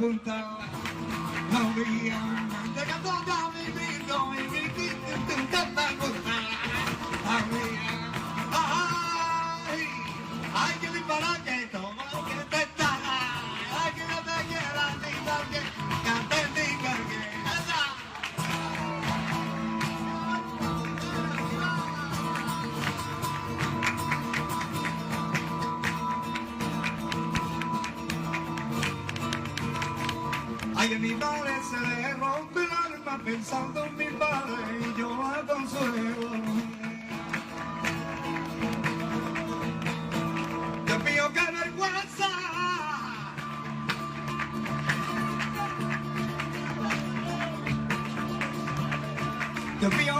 punta. Llegando a mi vida y mi vida me gusta. Ay, que mi para que toma que te está. Ay, que no te quieras ni porque cante ni porque. Ay, a mi padre se le rompe el alma pensando en mi padre y yo a consuelo. Dios mío, qué vergüenza. Dios mío,